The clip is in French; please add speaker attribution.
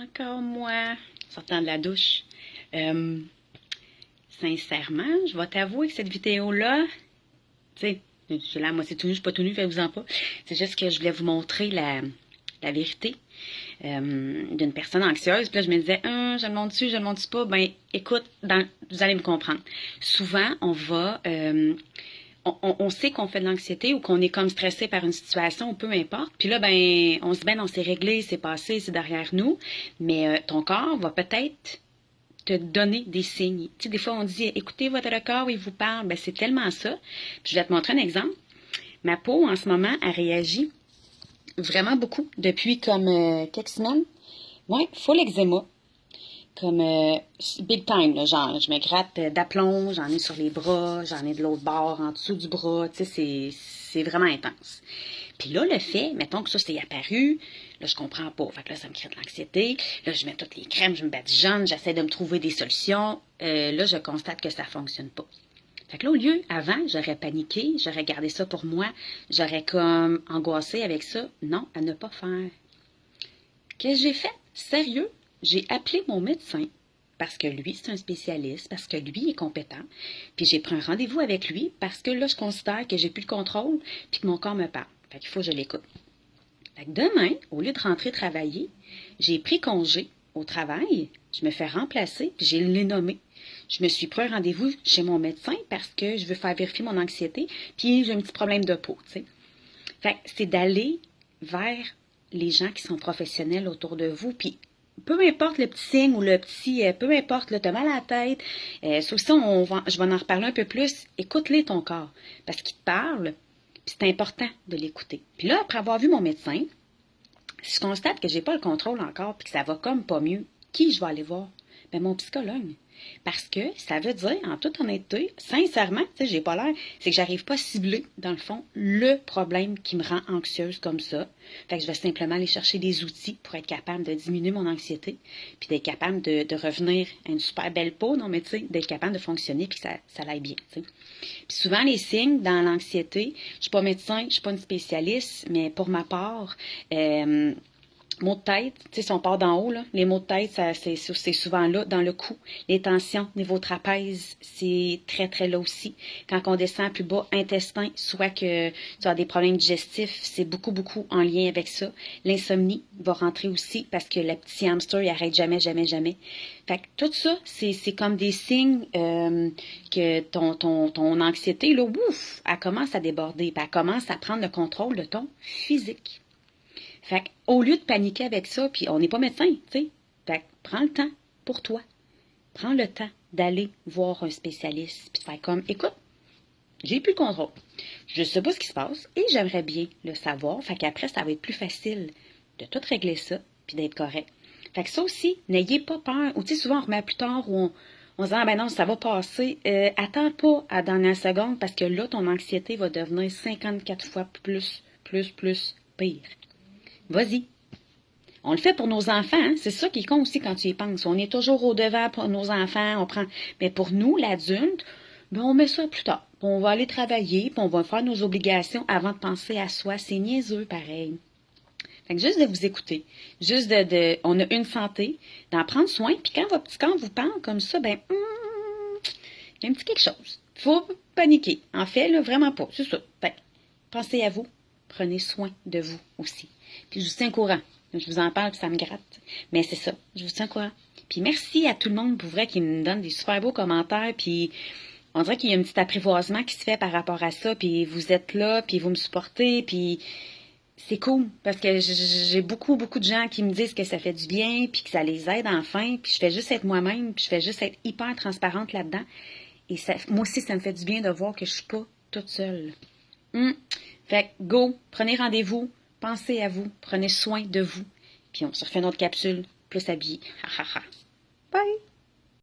Speaker 1: Encore moi, sortant de la douche. Sincèrement, je vais t'avouer que cette vidéo-là, tu sais, j'ai la moitié tout nu, je suis pas tout nu, faites-vous-en pas. C'est juste que je voulais vous montrer la vérité d'une personne anxieuse. Puis là, je me disais, je le montre-tu, je le montre-tu pas? Ben, écoute, vous allez me comprendre. Souvent, on sait qu'on fait de l'anxiété ou qu'on est comme stressé par une situation ou peu importe. Puis là, ben, on se dit, ben non, c'est réglé, c'est passé, c'est derrière nous. Mais ton corps va peut-être te donner des signes. Tu sais, des fois, on dit, écoutez votre corps, il vous parle. Ben, c'est tellement ça. Puis je vais te montrer un exemple. Ma peau, en ce moment, elle réagit vraiment beaucoup depuis comme quelques semaines. Ouais, full eczéma. Comme big time, là, genre, je me gratte d'aplomb, j'en ai sur les bras, j'en ai de l'autre bord, en dessous du bras, tu sais, c'est vraiment intense. Puis là, le fait, mettons que ça s'est apparu, là, je comprends pas. Fait que là, ça me crée de l'anxiété. Là, je mets toutes les crèmes, je me badigeonne, j'essaie de me trouver des solutions. Là, je constate que ça fonctionne pas. Fait que là, au lieu, avant, j'aurais paniqué, j'aurais gardé ça pour moi, j'aurais comme angoissé avec ça. Non, à ne pas faire. Qu'est-ce que j'ai fait? Sérieux? J'ai appelé mon médecin parce que lui, c'est un spécialiste, parce que lui est compétent. Puis j'ai pris un rendez-vous avec lui parce que là, je considère que j'ai plus le contrôle puis que mon corps me parle. Fait qu'il faut que je l'écoute. Fait que demain, au lieu de rentrer travailler, j'ai pris congé au travail, je me fais remplacer puis j'ai l'ai nommé. Je me suis pris un rendez-vous chez mon médecin parce que je veux faire vérifier mon anxiété puis j'ai un petit problème de peau, tu sais. Fait que c'est d'aller vers les gens qui sont professionnels autour de vous, puis peu importe le petit signe ou le petit, peu importe, là, t'as mal à la tête, ça aussi, je vais en reparler un peu plus, écoute-les ton corps, parce qu'il te parle, puis c'est important de l'écouter. Puis là, après avoir vu mon médecin, si je constate que j'ai pas le contrôle encore, puis que ça va comme pas mieux, qui je vais aller voir? Ben, mon psychologue. Parce que ça veut dire, en toute honnêteté, sincèrement, tu sais, j'ai pas l'air, c'est que j'arrive pas à cibler, dans le fond, le problème qui me rend anxieuse comme ça. Fait que je vais simplement aller chercher des outils pour être capable de diminuer mon anxiété, puis d'être capable de revenir à une super belle peau, non, mais tu sais, d'être capable de fonctionner, puis que ça aille bien, tu sais. Puis souvent, les signes dans l'anxiété, je suis pas médecin, je suis pas une spécialiste, mais pour ma part, maux de tête, tu sais, si on part d'en haut, là, les maux de tête, c'est souvent là, dans le cou. Les tensions, niveau trapèze, c'est très, très là aussi. Quand on descend plus bas, intestin, soit que tu as des problèmes digestifs, c'est beaucoup, beaucoup en lien avec ça. L'insomnie va rentrer aussi parce que le petit hamster, il arrête jamais, jamais, jamais. Fait que tout ça, c'est comme des signes que ton anxiété, là, ouf, elle commence à déborder, puis elle commence à prendre le contrôle de ton physique. Fait qu'au lieu de paniquer avec ça, puis on n'est pas médecin, tu sais, fait que prends le temps pour toi. Prends le temps d'aller voir un spécialiste, puis de faire comme, écoute, j'ai plus le contrôle. Je sais pas ce qui se passe et j'aimerais bien le savoir. Fait qu'après, ça va être plus facile de tout régler ça, puis d'être correct. Fait que ça aussi, n'ayez pas peur. Ou tu sais, souvent on remet plus tard ou on se dit, ah ben non, ça va passer. Attends pas à la dernière seconde parce que là, ton anxiété va devenir 54 fois plus pire. Vas-y. On le fait pour nos enfants, hein? C'est ça qui est con aussi quand tu y penses. On est toujours au-devant pour nos enfants, on prend. Mais pour nous, l'adulte, ben on met ça plus tard. Puis on va aller travailler, puis on va faire nos obligations avant de penser à soi. C'est niaiseux, pareil. Fait que juste de vous écouter, juste on a une santé, d'en prendre soin, puis quand votre petit corps vous parle comme ça, ben, il y a un petit quelque chose. Faut pas paniquer. En fait, là, vraiment pas. C'est ça. Fait que, pensez à vous. Prenez soin de vous aussi. Puis je vous tiens au courant. Je vous en parle, puis ça me gratte. Mais c'est ça. Je vous tiens au courant. Puis merci à tout le monde, pour vrai, qui me donne des super beaux commentaires. Puis on dirait qu'il y a un petit apprivoisement qui se fait par rapport à ça. Puis vous êtes là, puis vous me supportez. Puis c'est cool. Parce que j'ai beaucoup, beaucoup de gens qui me disent que ça fait du bien, puis que ça les aide enfin. Puis je fais juste être moi-même, puis je fais juste être hyper transparente là-dedans. Et ça, moi aussi, ça me fait du bien de voir que je suis pas toute seule. Fait que go, prenez rendez-vous, pensez à vous, prenez soin de vous, puis on se refait une autre capsule plus habillée. Ha ha ha.